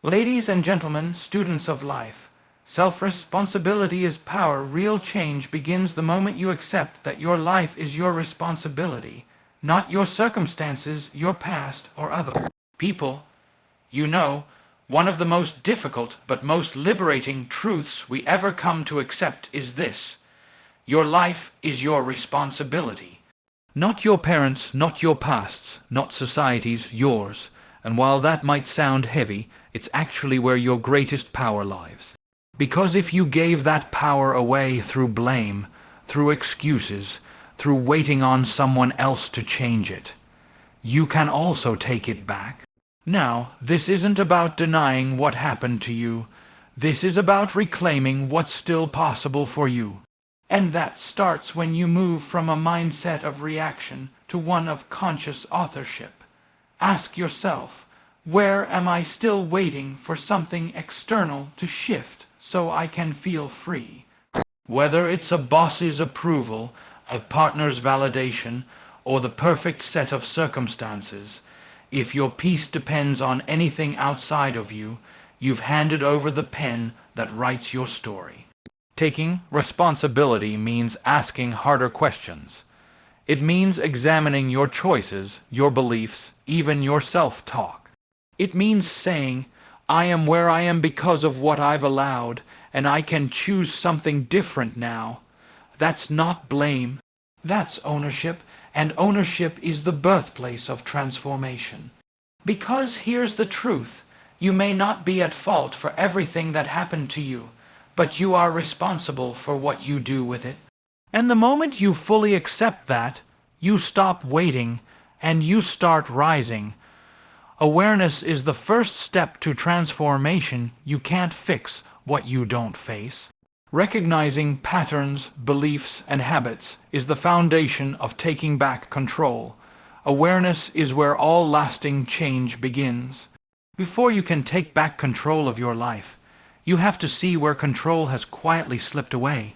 Ladies and gentlemen, students of life, self-responsibility is power. Real change begins the moment you accept that your life is your responsibility, not your circumstances, your past, or other people. You know, one of the most difficult but most liberating truths we ever come to accept is this: your life is your responsibility. Not your parents, not your pasts, not society's, yours. And while that might sound heavy, it's actually where your greatest power lies. Because if you gave that power away through blame, through excuses, through waiting on someone else to change it, you can also take it back. Now, this isn't about denying what happened to you. This is about reclaiming what's still possible for you. And that starts when you move from a mindset of reaction to one of conscious authorship. Ask yourself, where am I still waiting for something external to shift so I can feel free? Whether it's a boss's approval, a partner's validation, or the perfect set of circumstances, if your peace depends on anything outside of you, you've handed over the pen that writes your story. Taking responsibility means asking harder questions. It means examining your choices, your beliefs, even your self-talk. It means saying, I am where I am because of what I've allowed, and I can choose something different now. That's not blame. That's ownership, and ownership is the birthplace of transformation. Because here's the truth: you may not be at fault for everything that happened to you, but you are responsible for what you do with it. And the moment you fully accept that, you stop waiting and you start rising. Awareness is the first step to transformation. You can't fix what you don't face. Recognizing patterns, beliefs, and habits is the foundation of taking back control. Awareness is where all lasting change begins. Before you can take back control of your life, you have to see where control has quietly slipped away.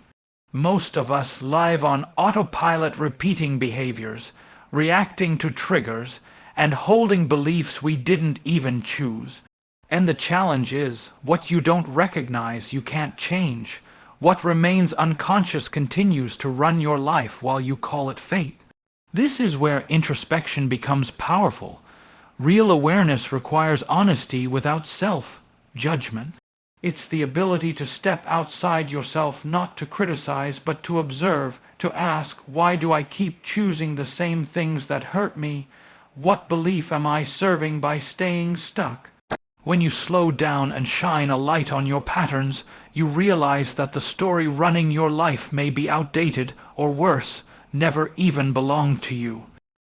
Most of us live on autopilot, repeating behaviors, reacting to triggers, and holding beliefs we didn't even choose. And the challenge is, what you don't recognize you can't change. What remains unconscious continues to run your life while you call it fate. This is where introspection becomes powerful. Real awareness requires honesty without self-judgment. It's the ability to step outside yourself, not to criticize, but to observe, to ask, why do I keep choosing the same things that hurt me? What belief am I serving by staying stuck? When you slow down and shine a light on your patterns, you realize that the story running your life may be outdated, or worse, never even belonged to you.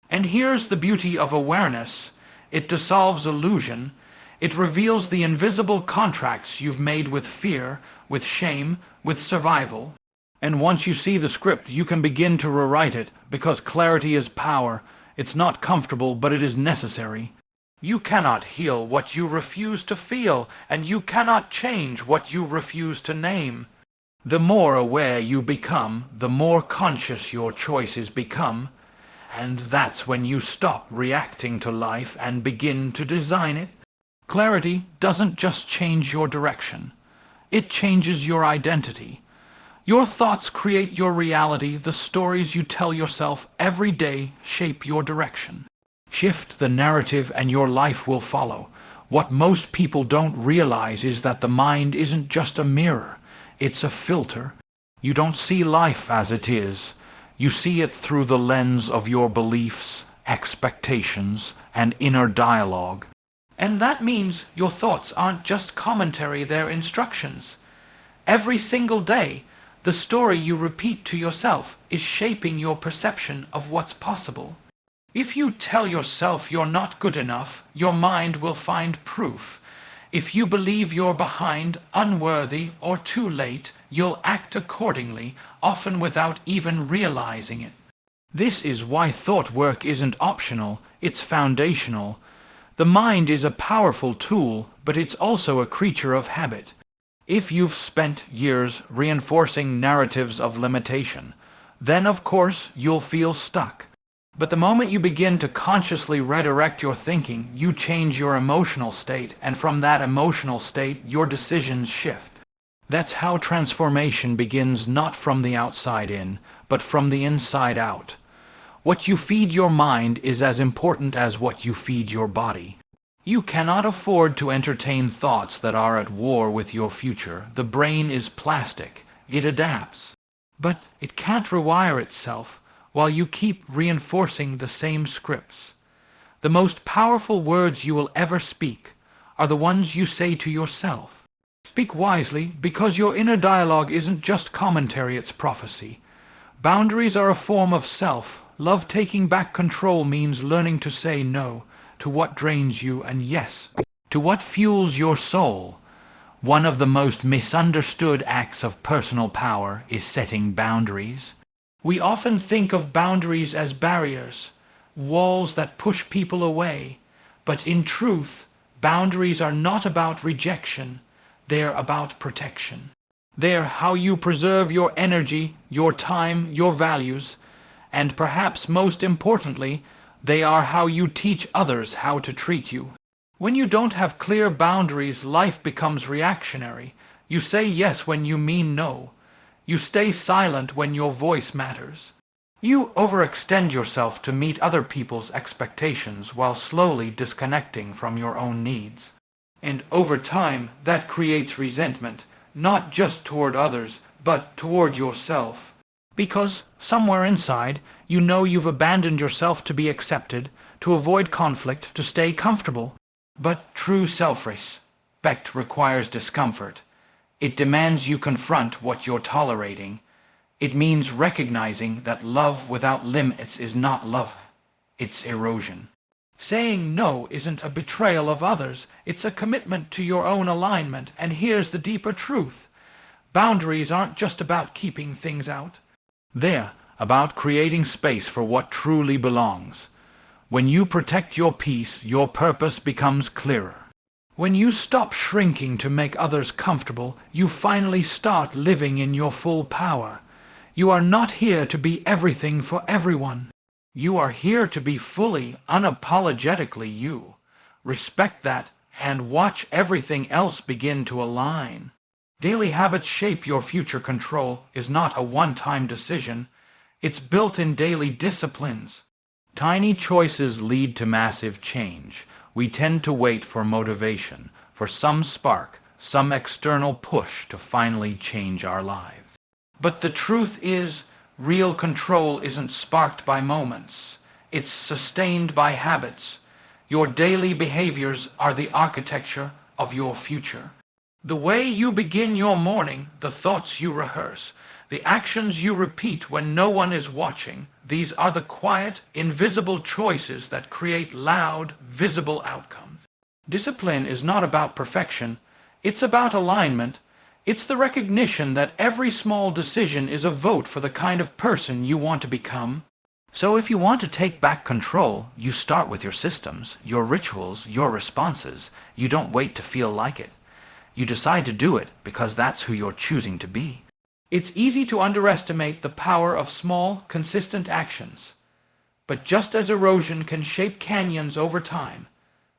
And here's the beauty of awareness: it dissolves illusion. It reveals the invisible contracts you've made with fear, with shame, with survival. And once you see the script, you can begin to rewrite it, because clarity is power. It's not comfortable, but it is necessary. You cannot heal what you refuse to feel, and you cannot change what you refuse to name. The more aware you become, the more conscious your choices become, and that's when you stop reacting to life and begin to design it. Clarity doesn't just change your direction. It changes your identity. Your thoughts create your reality. The stories you tell yourself every day shape your direction. Shift the narrative and your life will follow. What most people don't realize is that the mind isn't just a mirror. It's a filter. You don't see life as it is. You see it through the lens of your beliefs, expectations, and inner dialogue. And that means your thoughts aren't just commentary, they're instructions. Every single day, the story you repeat to yourself is shaping your perception of what's possible. If you tell yourself you're not good enough, your mind will find proof. If you believe you're behind, unworthy, or too late, you'll act accordingly, often without even realizing it. This is why thought work isn't optional, it's foundational. The mind is a powerful tool, but it's also a creature of habit. If you've spent years reinforcing narratives of limitation, then of course you'll feel stuck. But the moment you begin to consciously redirect your thinking, you change your emotional state, and from that emotional state, your decisions shift. That's how transformation begins, not from the outside in, but from the inside out. What you feed your mind is as important as what you feed your body. You cannot afford to entertain thoughts that are at war with your future. The brain is plastic. It adapts. But it can't rewire itself while you keep reinforcing the same scripts. The most powerful words you will ever speak are the ones you say to yourself. Speak wisely, because your inner dialogue isn't just commentary, it's prophecy. Boundaries are a form of self. Love taking back control means learning to say no to what drains you and yes to what fuels your soul. One of the most misunderstood acts of personal power is setting boundaries. We often think of boundaries as barriers, walls that push people away. But in truth, boundaries are not about rejection. They're about protection. They're how you preserve your energy, your time, your values, and perhaps most importantly, they are how you teach others how to treat you. When you don't have clear boundaries, life becomes reactionary. You say yes when you mean no. You stay silent when your voice matters. You overextend yourself to meet other people's expectations while slowly disconnecting from your own needs. And over time, that creates resentment, not just toward others, but toward yourself. Because somewhere inside, you know you've abandoned yourself to be accepted, to avoid conflict, to stay comfortable. But true self-respect requires discomfort. It demands you confront what you're tolerating. It means recognizing that love without limits is not love, it's erosion. Saying no isn't a betrayal of others, it's a commitment to your own alignment. And here's the deeper truth. Boundaries aren't just about keeping things out. They're about creating space for what truly belongs. When you protect your peace, your purpose becomes clearer. When you stop shrinking to make others comfortable, you finally start living in your full power. You are not here to be everything for everyone. You are here to be fully, unapologetically you. Respect that and watch everything else begin to align. Daily habits shape your future. Control is not a one-time decision. It's built in daily disciplines. Tiny choices lead to massive change. We tend to wait for motivation, for some spark, some external push to finally change our lives. But the truth is, real control isn't sparked by moments. It's sustained by habits. Your daily behaviors are the architecture of your future. The way you begin your morning, the thoughts you rehearse, the actions you repeat when no one is watching, these are the quiet, invisible choices that create loud, visible outcomes. Discipline is not about perfection. It's about alignment. It's the recognition that every small decision is a vote for the kind of person you want to become. So if you want to take back control, you start with your systems, your rituals, your responses. You don't wait to feel like it. You decide to do it because that's who you're choosing to be. It's easy to underestimate the power of small, consistent actions. But just as erosion can shape canyons over time,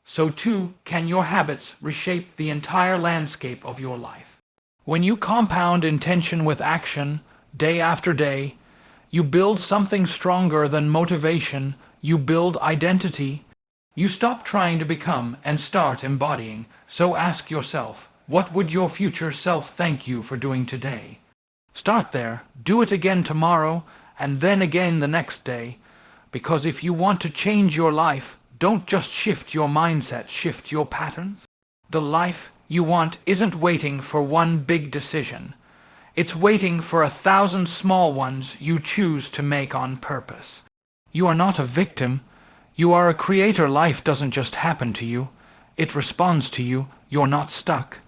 so too can your habits reshape the entire landscape of your life. When you compound intention with action, day after day, you build something stronger than motivation. You build identity. You stop trying to become and start embodying. So ask yourself, what would your future self thank you for doing today? Start there, do it again tomorrow, and then again the next day. Because if you want to change your life, don't just shift your mindset, shift your patterns. The life you want isn't waiting for one big decision. It's waiting for 1,000 small ones you choose to make on purpose. You are not a victim. You are a creator. Life doesn't just happen to you. It responds to you. You're not stuck.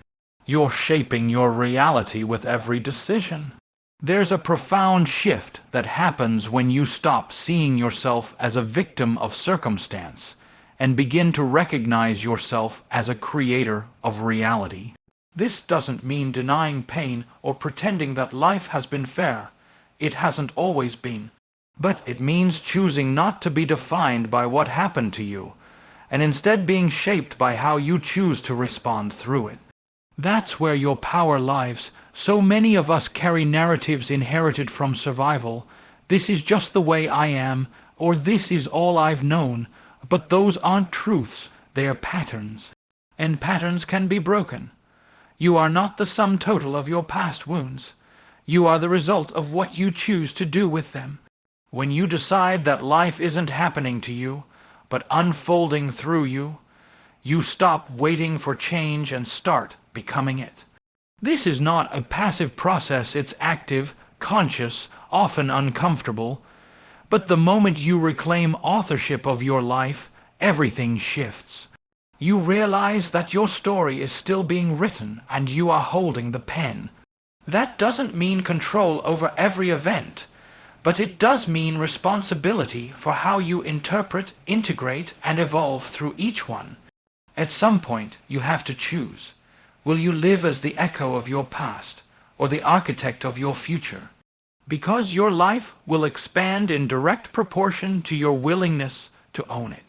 You're shaping your reality with every decision. There's a profound shift that happens when you stop seeing yourself as a victim of circumstance and begin to recognize yourself as a creator of reality. This doesn't mean denying pain or pretending that life has been fair. It hasn't always been. But it means choosing not to be defined by what happened to you, and instead being shaped by how you choose to respond through it. That's where your power lies. So many of us carry narratives inherited from survival. This is just the way I am, or this is all I've known. But those aren't truths, they are patterns. And patterns can be broken. You are not the sum total of your past wounds. You are the result of what you choose to do with them. When you decide that life isn't happening to you, but unfolding through you, you stop waiting for change and start becoming it. This is not a passive process, it's active, conscious, often uncomfortable. But the moment you reclaim authorship of your life, everything shifts. You realize that your story is still being written and you are holding the pen. That doesn't mean control over every event, but it does mean responsibility for how you interpret, integrate, and evolve through each one. At some point, you have to choose. Will you live as the echo of your past, or the architect of your future? Because your life will expand in direct proportion to your willingness to own it.